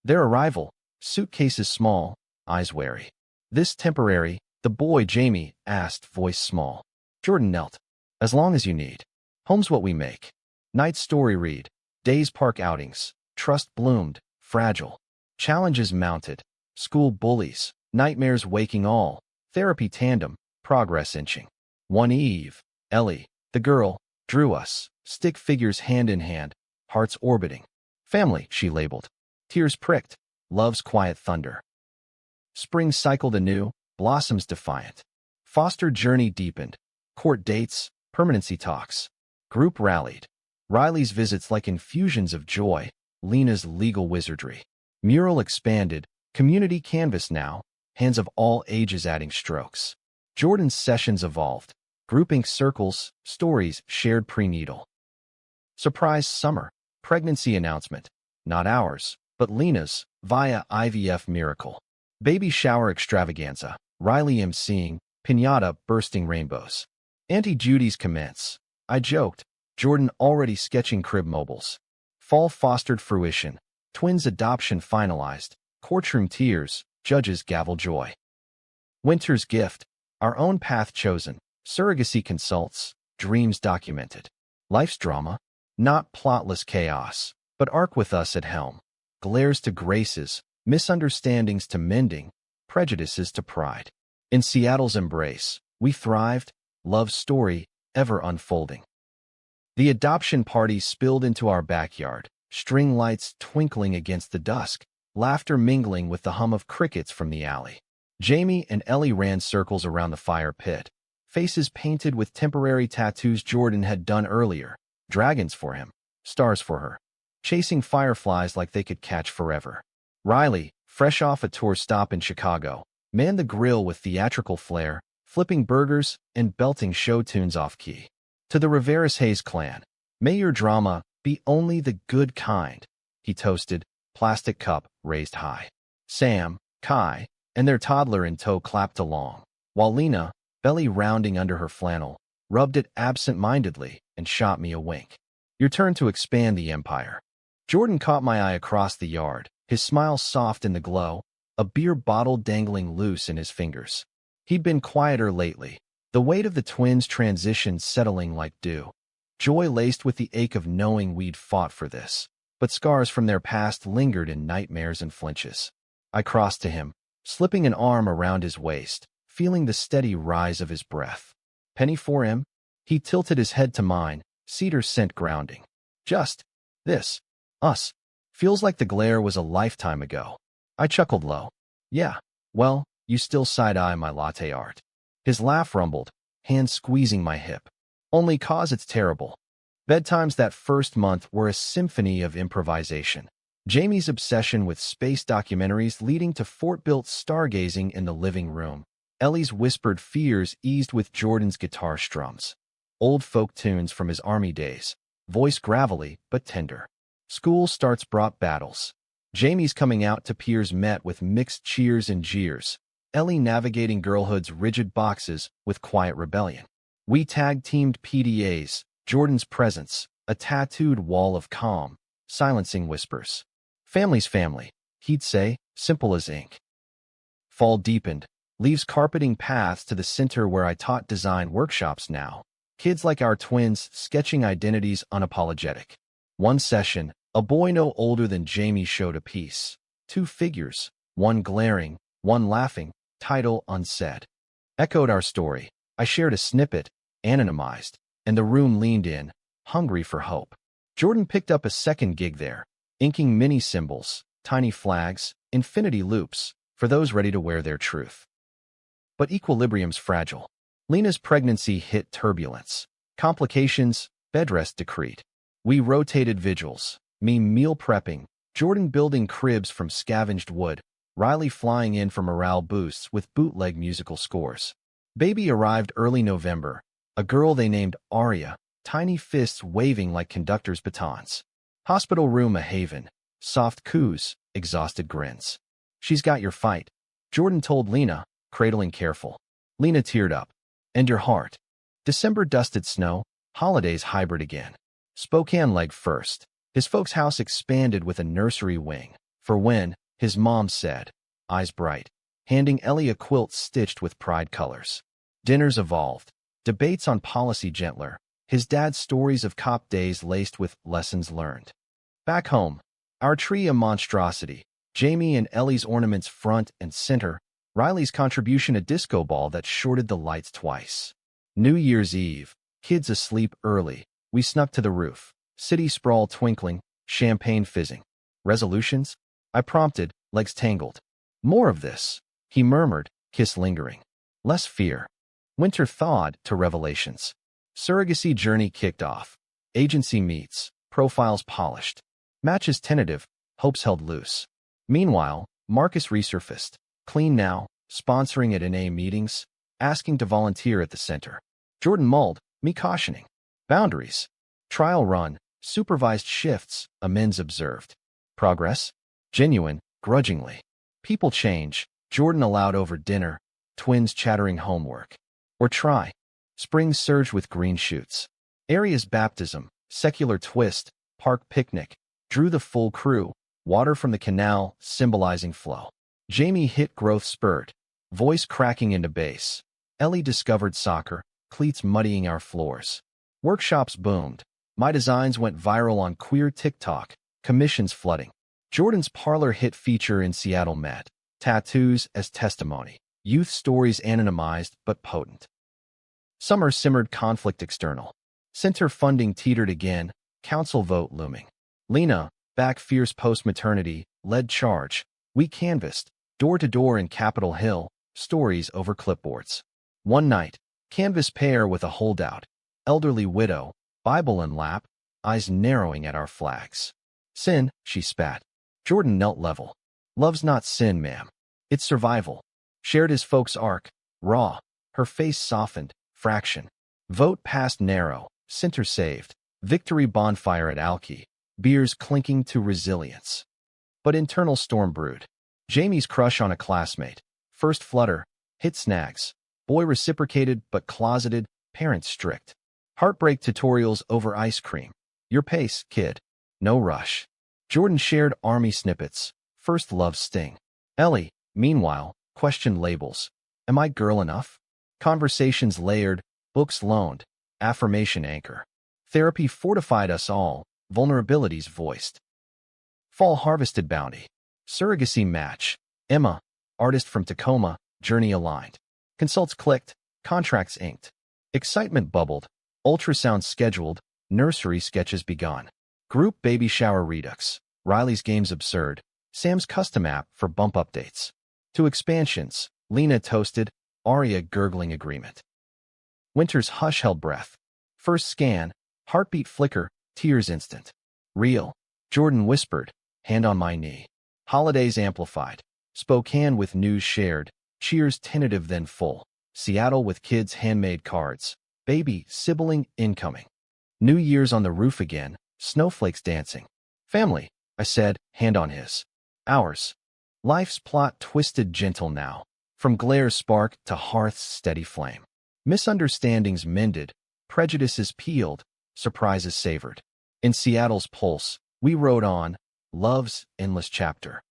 Their arrival. Suitcases small, eyes wary. This temporary, the boy Jamie asked, voice small. Jordan knelt. As long as you need. Home's what we make. Night story read. Days park outings. Trust bloomed, fragile. Challenges mounted. School bullies. Nightmares waking all. Therapy tandem. Progress inching. One eve. Ellie, the girl, drew us. Stick figures hand in hand. Hearts orbiting. Family, she labeled. Tears pricked. Love's quiet thunder. Spring cycled anew. Blossoms defiant. Foster journey deepened. Court dates. Permanency talks. Group rallied. Riley's visits like infusions of joy. Lena's legal wizardry. Mural expanded. Community canvas now. Hands of all ages adding strokes. Jordan's sessions evolved. Grouping circles. Stories shared prenatal. Surprise summer. Pregnancy announcement. Not ours, but Lena's, via IVF miracle. Baby shower extravaganza. Riley emceeing. Piñata bursting rainbows. Auntie Judy's commence. I joked. Jordan already sketching crib mobiles. Fall fostered fruition. Twins adoption finalized. Courtroom tears. Judges gavel joy. Winter's gift. Our own path chosen. Surrogacy consults. Dreams documented. Life's drama. Not plotless chaos, but arc with us at helm. Glares to graces. Misunderstandings to mending. Prejudices to pride. In Seattle's embrace, we thrived. Love's story, ever unfolding. The adoption party spilled into our backyard. String lights twinkling against the dusk. Laughter mingling with the hum of crickets from the alley. Jamie and Ellie ran circles around the fire pit. Faces painted with temporary tattoos Jordan had done earlier. Dragons for him. Stars for her. Chasing fireflies like they could catch forever. Riley, fresh off a tour stop in Chicago, manned the grill with theatrical flair, flipping burgers and belting show tunes off-key. To the Rivera's Hayes clan, may your drama be only the good kind, he toasted, plastic cup raised high. Sam, Kai, and their toddler in tow clapped along, while Lena, belly rounding under her flannel, rubbed it absent-mindedly and shot me a wink. Your turn to expand the empire. Jordan caught my eye across the yard, his smile soft in the glow, a beer bottle dangling loose in his fingers. He'd been quieter lately, the weight of the twins' transition settling like dew. Joy laced with the ache of knowing we'd fought for this, but scars from their past lingered in nightmares and flinches. I crossed to him, slipping an arm around his waist, feeling the steady rise of his breath. Penny for him? He tilted his head to mine, cedar scent grounding. Just this. Us. Feels like the glare was a lifetime ago. I chuckled low. Yeah, well, you still side-eye my latte art. His laugh rumbled, hand squeezing my hip. Only cause it's terrible. Bedtimes that first month were a symphony of improvisation. Jamie's obsession with space documentaries leading to fort-built stargazing in the living room. Ellie's whispered fears eased with Jordan's guitar strums. Old folk tunes from his army days, voice gravelly but tender. School starts brought battles. Jamie's coming out to peers met with mixed cheers and jeers. Ellie navigating girlhood's rigid boxes with quiet rebellion. We tag-teamed PDAs, Jordan's presence, a tattooed wall of calm, silencing whispers. Family's family, he'd say, simple as ink. Fall deepened, leaves carpeting paths to the center where I taught design workshops now. Kids like our twins sketching identities unapologetic. One session, a boy no older than Jamie showed a piece. 2 figures, one glaring, one laughing, title unsaid. Echoed our story. I shared a snippet, anonymized, and the room leaned in, hungry for hope. Jordan picked up a second gig there, inking mini symbols, tiny flags, infinity loops, for those ready to wear their truth. But equilibrium's fragile. Lena's pregnancy hit turbulence. Complications, bed rest decreed. We rotated vigils, me meal prepping, Jordan building cribs from scavenged wood, Riley flying in for morale boosts with bootleg musical scores. Baby arrived early November, a girl they named Aria, tiny fists waving like conductors' batons. Hospital room a haven, soft coos, exhausted grins. She's got your fight, Jordan told Lena, cradling careful. Lena teared up. And your heart. December dusted snow, holidays hybrid again. Spokane leg first. His folks' house expanded with a nursery wing. For when, his mom said, eyes bright, handing Ellie a quilt stitched with pride colors. Dinners evolved. Debates on policy gentler. His dad's stories of cop days laced with lessons learned. Back home, our tree a monstrosity. Jamie and Ellie's ornaments front and center. Riley's contribution a disco ball that shorted the lights twice. New Year's Eve, kids asleep early. We snuck to the roof. City sprawl twinkling, champagne fizzing. Resolutions? I prompted, legs tangled. More of this, he murmured, kiss lingering. Less fear. Winter thawed to revelations. Surrogacy journey kicked off. Agency meets, profiles polished. Matches tentative, hopes held loose. Meanwhile, Marcus resurfaced. Clean now, sponsoring at NA meetings, asking to volunteer at the center. Jordan mulled, me cautioning. Boundaries. Trial run, supervised shifts, amends observed. Progress? Genuine, grudgingly. People change, Jordan allowed over dinner, twins chattering homework. Or try. Spring surged with green shoots. Area's baptism, secular twist, park picnic, drew the full crew, water from the canal, symbolizing flow. Jamie hit growth spurt, voice cracking into bass. Ellie discovered soccer, cleats muddying our floors. Workshops boomed. My designs went viral on queer TikTok, commissions flooding. Jordan's parlor hit feature in Seattle met. Tattoos as testimony. Youth stories anonymized but potent. Summer simmered conflict external. Center funding teetered again, council vote looming. Lena, back fierce post-maternity, led charge. We canvassed, door to door in Capitol Hill, stories over clipboards. One night, canvas pair with a holdout, elderly widow, Bible in lap, eyes narrowing at our flags. Sin, she spat. Jordan knelt level. Love's not sin, ma'am. It's survival. Shared his folks' arc, raw. Her face softened, fraction. Vote passed narrow, center saved. Victory bonfire at Alki. Beers clinking to resilience. But internal storm brewed. Jamie's crush on a classmate. First flutter, hit snags. Boy reciprocated but closeted, parents strict. Heartbreak tutorials over ice cream. Your pace, kid. No rush. Jordan shared army snippets. First love sting. Ellie, meanwhile, questioned labels. Am I girl enough? Conversations layered, books loaned, affirmation anchor. Therapy fortified us all, vulnerabilities voiced. Fall harvested bounty. Surrogacy match. Emma, artist from Tacoma, journey aligned. Consults clicked, contracts inked. Excitement bubbled. Ultrasound scheduled, nursery sketches begun. Group baby shower redux. Riley's games absurd. Sam's custom app for bump updates. To expansions. Lena toasted, Aria gurgling agreement. Winter's hush held breath. First scan, heartbeat flicker, tears instant. Real. Jordan whispered, hand on my knee. Holidays amplified. Spokane with news shared. Cheers tentative then full. Seattle with kids' handmade cards. Baby, sibling, incoming. New Year's on the roof again, snowflakes dancing. Family, I said, hand on his. Ours. Life's plot twisted gentle now. From glare's spark to hearth's steady flame. Misunderstandings mended, prejudices peeled, surprises savored. In Seattle's pulse, we rode on, love's endless chapter.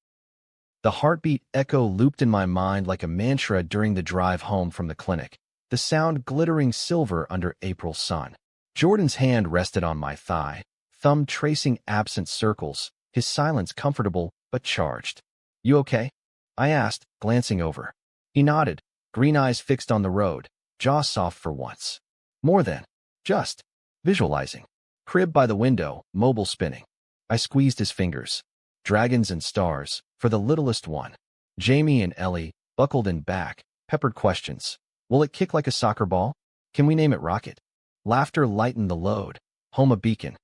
The heartbeat echo looped in my mind like a mantra during the drive home from the clinic, the sound glittering silver under April's sun. Jordan's hand rested on my thigh, thumb tracing absent circles, his silence comfortable but charged. "You okay?" I asked, glancing over. He nodded, green eyes fixed on the road, jaw soft for once. More than just visualizing. Crib by the window, mobile spinning. I squeezed his fingers. Dragons and stars, for the littlest one. Jamie and Ellie, buckled in back, peppered questions. Will it kick like a soccer ball? Can we name it Rocket? Laughter lightened the load. Home a beacon.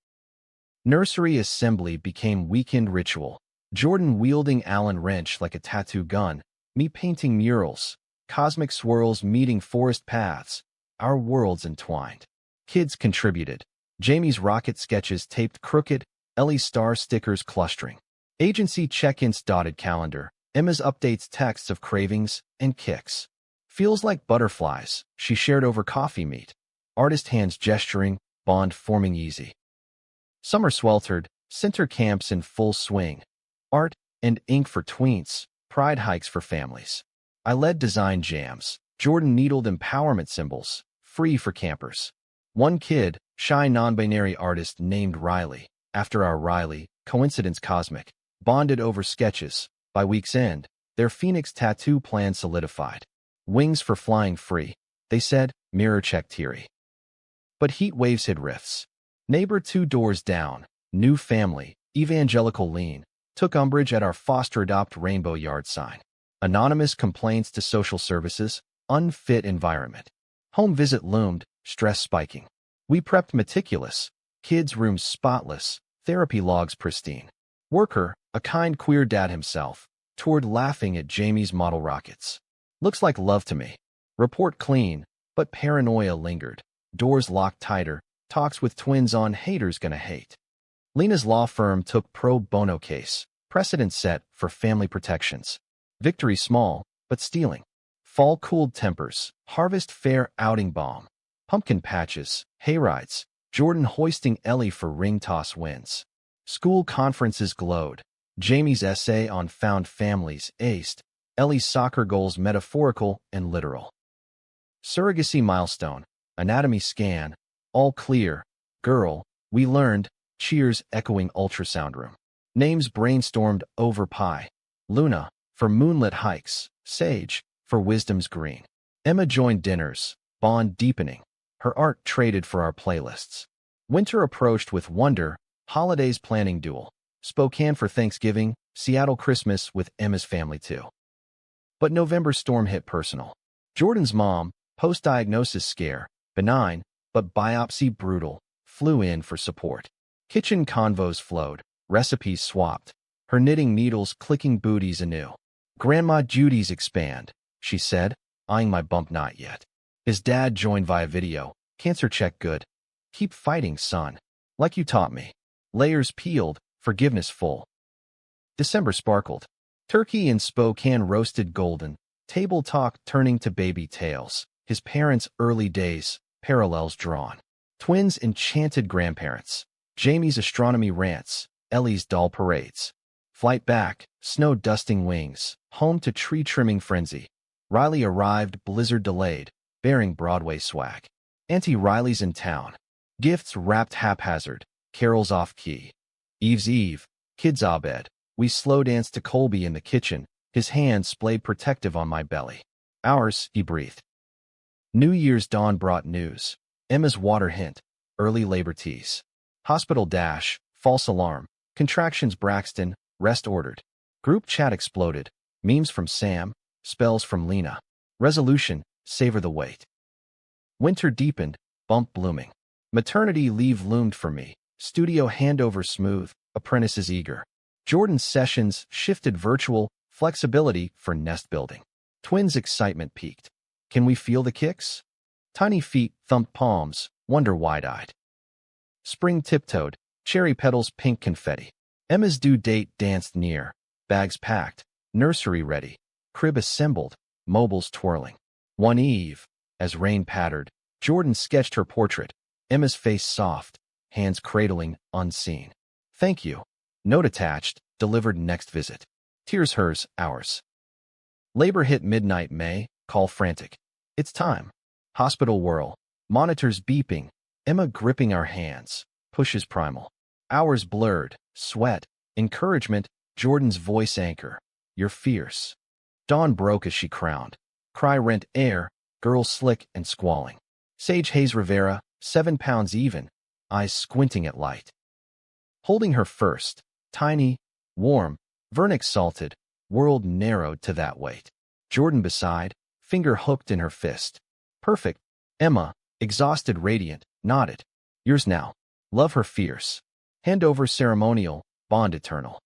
Nursery assembly became weekend ritual. Jordan wielding Allen wrench like a tattoo gun, me painting murals, cosmic swirls meeting forest paths, our worlds entwined. Kids contributed. Jamie's rocket sketches taped crooked, Ellie's star stickers clustering. Agency check-ins dotted calendar, Emma's updates texts of cravings and kicks. Feels like butterflies, she shared over coffee meat. Artist hands gesturing, bond forming easy. Summer sweltered, center camps in full swing. Art and ink for tweens, pride hikes for families. I led design jams. Jordan needled empowerment symbols, free for campers. One kid, shy non-binary artist named Riley, after our Riley, coincidence cosmic, bonded over sketches. By week's end, their Phoenix tattoo plan solidified. Wings for flying free, they said, mirror check teary. But heat waves hid rifts. Neighbor 2 doors down, new family, evangelical lean, took umbrage at our foster-adopt rainbow yard sign. Anonymous complaints to social services, unfit environment. Home visit loomed, stress spiking. We prepped meticulous, kids' rooms spotless, therapy logs pristine. Worker, a kind queer dad himself, toured laughing at Jamie's model rockets. Looks like love to me. Report clean, but paranoia lingered. Doors locked tighter, talks with twins on haters gonna hate. Lena's law firm took pro bono case, precedent set for family protections. Victory small, but stealing. Fall cooled tempers, harvest fair outing balm. Pumpkin patches, hayrides, Jordan hoisting Ellie for ring toss wins. School conferences glowed. Jamie's essay on found families aced. Ellie's soccer goals metaphorical and literal. Surrogacy milestone, anatomy scan, all clear. Girl, we learned, cheers echoing ultrasound room. Names brainstormed over pie. Luna, for moonlit hikes. Sage, for wisdom's green. Emma joined dinners, bond deepening. Her art traded for our playlists. Winter approached with wonder, holidays planning duel. Spokane for Thanksgiving, Seattle Christmas with Emma's family too. But November storm hit personal. Jordan's mom, post-diagnosis scare, benign, but biopsy brutal, flew in for support. Kitchen convos flowed, recipes swapped, her knitting needles clicking booties anew. Grandma duties expand, she said, eyeing my bump not yet. His dad joined via video, cancer check good. Keep fighting, son. Like you taught me. Layers peeled, forgiveness full. December sparkled. Turkey in Spokane roasted golden, table talk turning to baby tales. His parents' early days, parallels drawn. Twins enchanted grandparents. Jamie's astronomy rants, Ellie's doll parades. Flight back, snow dusting wings, home to tree trimming frenzy. Riley arrived, blizzard delayed, bearing Broadway swag. Auntie Riley's in town. Gifts wrapped haphazard, carols off key. Eve's Eve, kids abed. We slow danced to Colby in the kitchen, his hand splayed protective on my belly. Ours, he breathed. New Year's dawn brought news. Emma's water hint, early labor tease. Hospital dash, false alarm, contractions Braxton, rest ordered. Group chat exploded, memes from Sam, spells from Lena. Resolution, savor the wait. Winter deepened, bump blooming. Maternity leave loomed for me, studio handover smooth, apprentices eager. Jordan's sessions shifted virtual, flexibility for nest building. Twins' excitement peaked. Can we feel the kicks? Tiny feet thumped palms, wonder wide-eyed. Spring tiptoed, cherry petals pink confetti. Emma's due date danced near, bags packed, nursery ready, crib assembled, mobiles twirling. One eve, as rain pattered, Jordan sketched her portrait, Emma's face soft, hands cradling, unseen. Thank you. Note attached, delivered next visit. Tears hers, ours. Labor hit midnight May, call frantic. It's time. Hospital whirl. Monitors beeping. Emma gripping our hands. Pushes primal. Hours blurred. Sweat. Encouragement. Jordan's voice anchor. You're fierce. Dawn broke as she crowned. Cry rent air. Girl slick and squalling. Sage Hayes Rivera, 7 pounds even. Eyes squinting at light. Holding her first. Tiny. Warm. Vernix salted. World narrowed to that weight. Jordan beside. Finger hooked in her fist. Perfect. Emma, exhausted radiant, nodded. Yours now. Love her fierce. Handover ceremonial, bond eternal.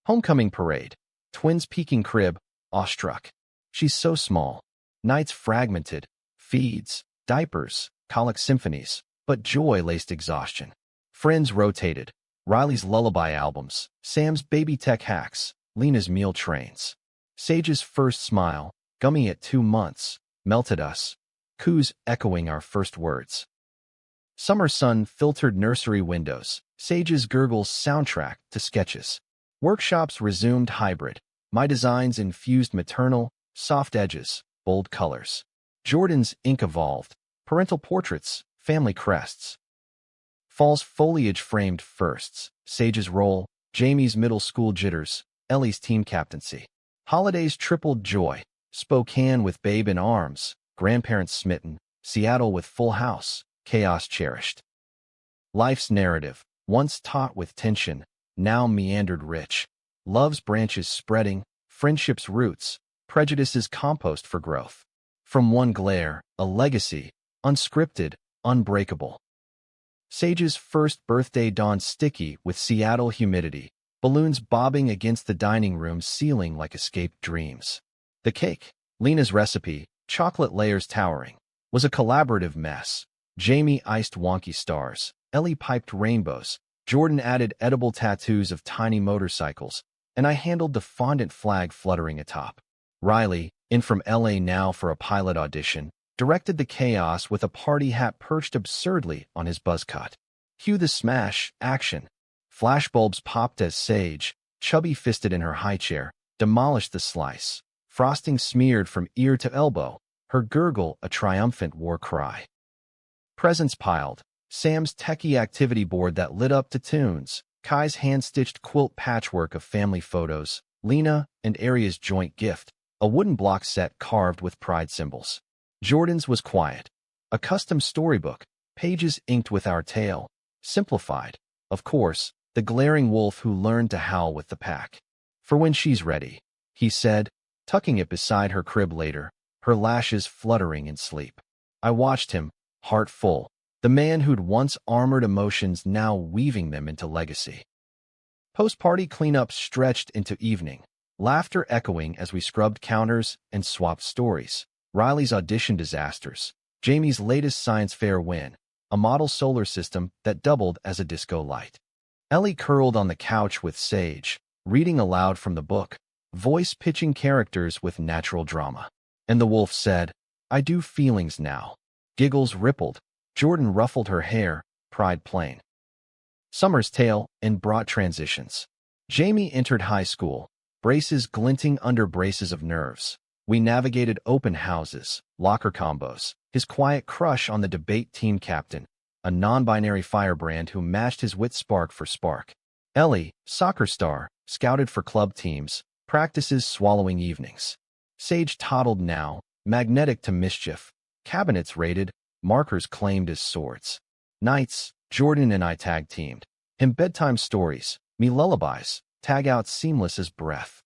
Homecoming parade. Twins peeking crib, awestruck. She's so small. Nights fragmented. Feeds, diapers, colic symphonies, but joy-laced exhaustion. Friends rotated. Riley's lullaby albums, Sam's baby tech hacks, Lena's meal trains. Sage's first smile, gummy at 2 months, melted us. Coos echoing our first words. Summer sun filtered nursery windows, Sage's gurgles soundtrack to sketches. Workshops resumed hybrid. My designs infused maternal, soft edges, bold colors. Jordan's ink evolved. Parental portraits, family crests. Fall's foliage framed firsts. Sage's role, Jamie's middle school jitters, Ellie's team captaincy. Holidays tripled joy. Spokane with babe in arms, grandparents smitten. Seattle with full house, chaos cherished. Life's narrative, once taught with tension, now meandered rich. Love's branches spreading, friendship's roots, prejudice's compost for growth. From one glare, a legacy, unscripted, unbreakable. Sage's first birthday dawned sticky with Seattle humidity, balloons bobbing against the dining room ceiling like escaped dreams. The cake, Lena's recipe, chocolate layers towering, was a collaborative mess. Jamie iced wonky stars, Ellie piped rainbows, Jordan added edible tattoos of tiny motorcycles, and I handled the fondant flag fluttering atop. Riley, in from LA now for a pilot audition, directed the chaos with a party hat perched absurdly on his buzz cut. Cue the smash, action. Flashbulbs popped as Sage, chubby-fisted in her high chair, demolished the slice. Frosting smeared from ear to elbow, her gurgle a triumphant war cry. Presents piled. Sam's techie activity board that lit up to tunes. Kai's hand-stitched quilt patchwork of family photos. Lena and Aria's joint gift, a wooden block set carved with pride symbols. Jordan's was quiet. A custom storybook, pages inked with our tale. Simplified, of course, the glaring wolf who learned to howl with the pack. For when she's ready, he said, tucking it beside her crib later, her lashes fluttering in sleep. I watched him, heart full, the man who'd once armored emotions now weaving them into legacy. Post-party cleanup stretched into evening, laughter echoing as we scrubbed counters and swapped stories. Riley's audition disasters, Jamie's latest science fair win, a model solar system that doubled as a disco light. Ellie curled on the couch with Sage, reading aloud from the book, voice pitching characters with natural drama. And the wolf said, I do feelings now. Giggles rippled. Jordan ruffled her hair, pride plain. Summer's tale and brought transitions. Jamie entered high school, braces glinting under braces of nerves. We navigated open houses, locker combos, his quiet crush on the debate team captain, a non-binary firebrand who matched his wit spark for spark. Ellie, soccer star, scouted for club teams, practices swallowing evenings. Sage toddled now, magnetic to mischief, cabinets raided, markers claimed as swords. Nights, Jordan and I tag-teamed. Him bedtime stories, me lullabies, tag-outs seamless as breath.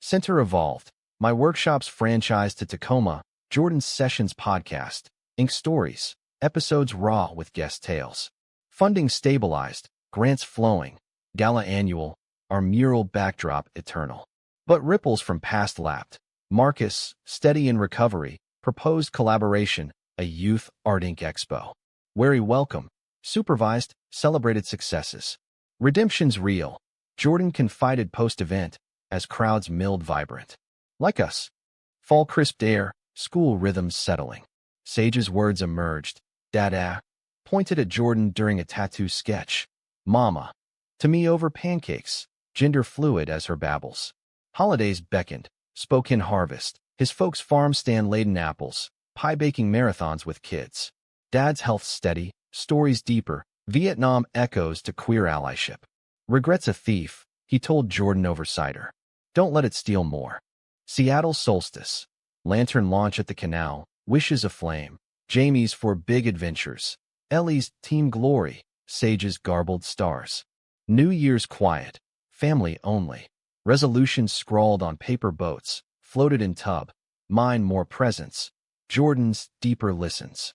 Center evolved. My workshops franchised to Tacoma, Jordan's Sessions podcast, Ink Stories, episodes raw with guest tales. Funding stabilized, grants flowing, gala annual, our mural backdrop eternal. But ripples from past lapped. Marcus, steady in recovery, proposed collaboration, a youth art ink expo. Wary welcome, supervised, celebrated successes. Redemption's real. Jordan confided post-event, as crowds milled vibrant. Like us. Fall crisped air, school rhythms settling. Sage's words emerged. Dada. Pointed at Jordan during a tattoo sketch. Mama. To me over pancakes. Gender fluid as her babbles. Holidays beckoned. Spoke in harvest. His folks' farm stand laden apples. Pie baking marathons with kids. Dad's health steady. Stories deeper. Vietnam echoes to queer allyship. Regrets a thief, he told Jordan over cider. Don't let it steal more. Seattle solstice. Lantern launch at the canal. Wishes aflame. Jamie's for big adventures. Ellie's team glory. Sage's garbled stars. New Year's quiet. Family only. Resolutions scrawled on paper boats. Floated in tub. Mine more presence. Jordan's deeper listens.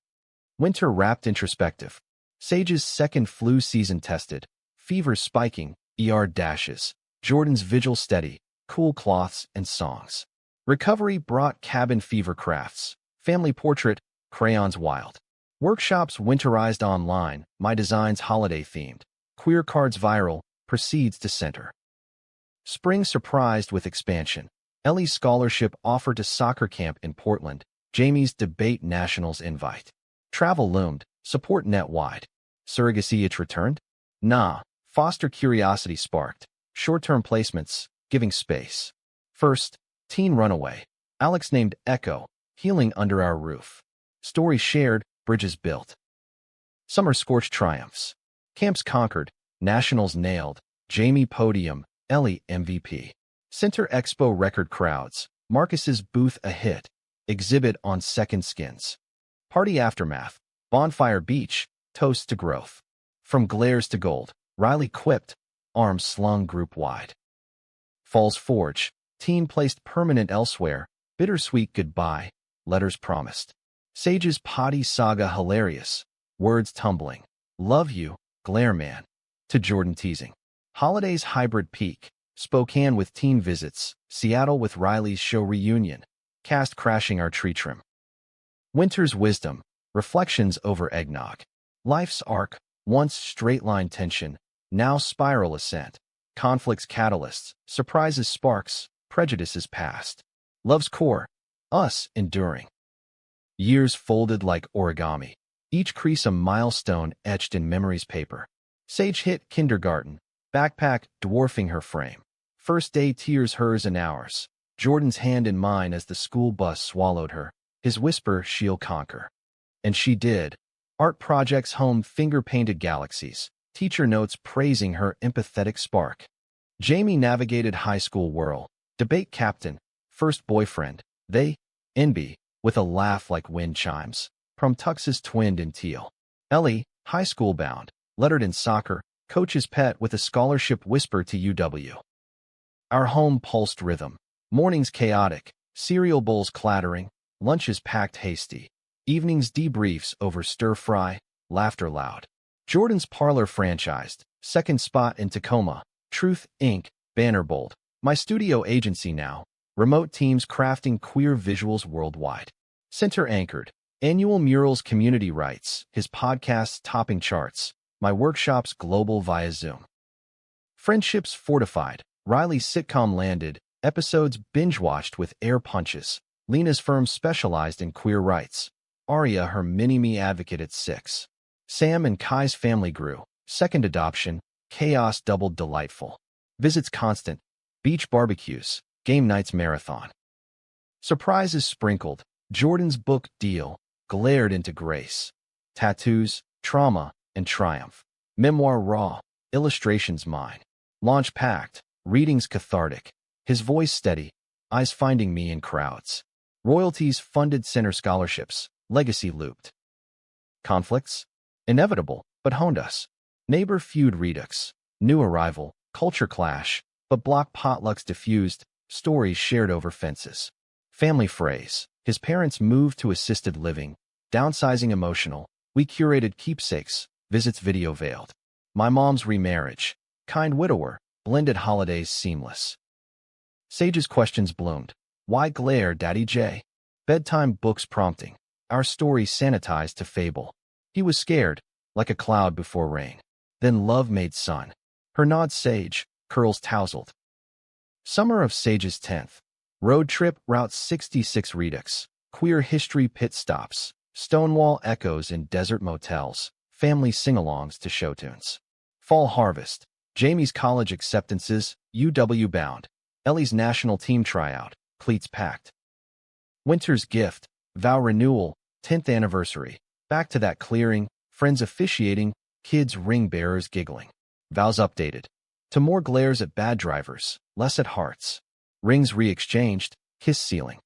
Winter wrapped introspective. Sage's second flu season tested. Fever spiking. ER dashes. Jordan's vigil steady. Cool cloths and songs. Recovery brought cabin fever crafts. Family portrait. Crayons wild. Workshops winterized online. My designs holiday themed. Queer cards viral. Proceeds to center. Spring surprised with expansion. Ellie's scholarship offered to soccer camp in Portland. Jamie's debate nationals invite. Travel loomed. Support net wide. Surrogacy itch returned? Nah. Foster curiosity sparked. Short-term placements. Giving space. First, teen runaway. Alex named Echo. Healing under our roof. Story shared. Bridges built. Summer scorched triumphs. Camps conquered. Nationals nailed. Jamie podium. Ellie MVP. Center Expo record crowds. Marcus's booth a hit. Exhibit on second skins. Party aftermath. Bonfire beach. Toast to growth. From glares to gold. Riley quipped. Arms slung group wide. Falls forge. Team placed permanent elsewhere. Bittersweet goodbye. Letters promised. Sage's potty saga hilarious. Words tumbling. Love you, Glare Man. To Jordan teasing. Holidays hybrid peak. Spokane with teen visits. Seattle with Riley's show reunion. Cast crashing our tree trim. Winter's wisdom. Reflections over eggnog. Life's arc. Once straight-line tension. Now spiral ascent. Conflicts catalysts. Surprises sparks. Prejudices past. Love's core. Us enduring. Years folded like origami. Each crease a milestone etched in memory's paper. Sage hit kindergarten. Backpack dwarfing her frame. First day tears hers and ours. Jordan's hand in mine as the school bus swallowed her. His whisper she'll conquer. And she did. Art projects home finger-painted galaxies. Teacher notes praising her empathetic spark. Jamie navigated high school whirl. Debate captain. First boyfriend. They. Envy. With a laugh like wind chimes. Prom tuxes twinned in teal. Ellie. High school bound. Lettered in soccer. Coach's pet with a scholarship whisper to UW. Our home pulsed rhythm. Mornings chaotic. Cereal bowls clattering. Lunches packed hasty. Evenings debriefs over stir-fry. Laughter loud. Jordan's parlor franchised. Second spot in Tacoma. Truth, Inc. Banner bold. My studio agency now. Remote teams crafting queer visuals worldwide. Center anchored. Annual murals community rights. His podcasts topping charts. My workshops global via Zoom. Friendships fortified. Riley's sitcom landed. Episodes binge-watched with air punches. Lena's firm specialized in queer rights. Aria her mini-me advocate at 6. Sam and Kai's family grew. Second adoption. Chaos doubled delightful. Visits constant. Beach barbecues. Game nights marathon. Surprises sprinkled. Jordan's book deal. Glared into grace. Tattoos. Trauma. And triumph. Memoir raw. Illustrations mine. Launch packed. Readings cathartic. His voice steady. Eyes finding me in crowds. Royalties funded center scholarships. Legacy looped. Conflicts? Inevitable, but honed us. Neighbor feud redux. New arrival. Culture clash. But block potlucks diffused. Stories shared over fences. Family phrase. His parents moved to assisted living. Downsizing emotional. We curated keepsakes. Visits video veiled. My mom's remarriage. Kind widower. Blended holidays seamless. Sage's questions bloomed. Why glare, Daddy J? Bedtime books prompting. Our story sanitized to fable. He was scared, like a cloud before rain. Then love made sun. Her nod sage, curls tousled. Summer of Sage's 10th. Road trip, Route 66 redux, queer history pit stops, Stonewall echoes in desert motels, family sing-alongs to show tunes. Fall harvest, Jamie's college acceptances, UW bound, Ellie's national team tryout, cleats packed. Winter's gift, vow renewal, 10th anniversary, back to that clearing, friends officiating, kids ring bearers giggling. Vows updated. To more glares at bad drivers, less at hearts. Rings re-exchanged, kiss ceiling.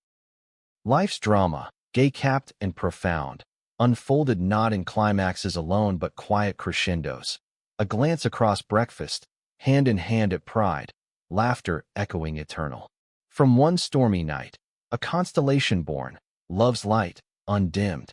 Life's drama, gay-capped and profound, unfolded not in climaxes alone but quiet crescendos. A glance across breakfast, hand in hand at pride, laughter echoing eternal. From one stormy night, a constellation born, love's light, undimmed.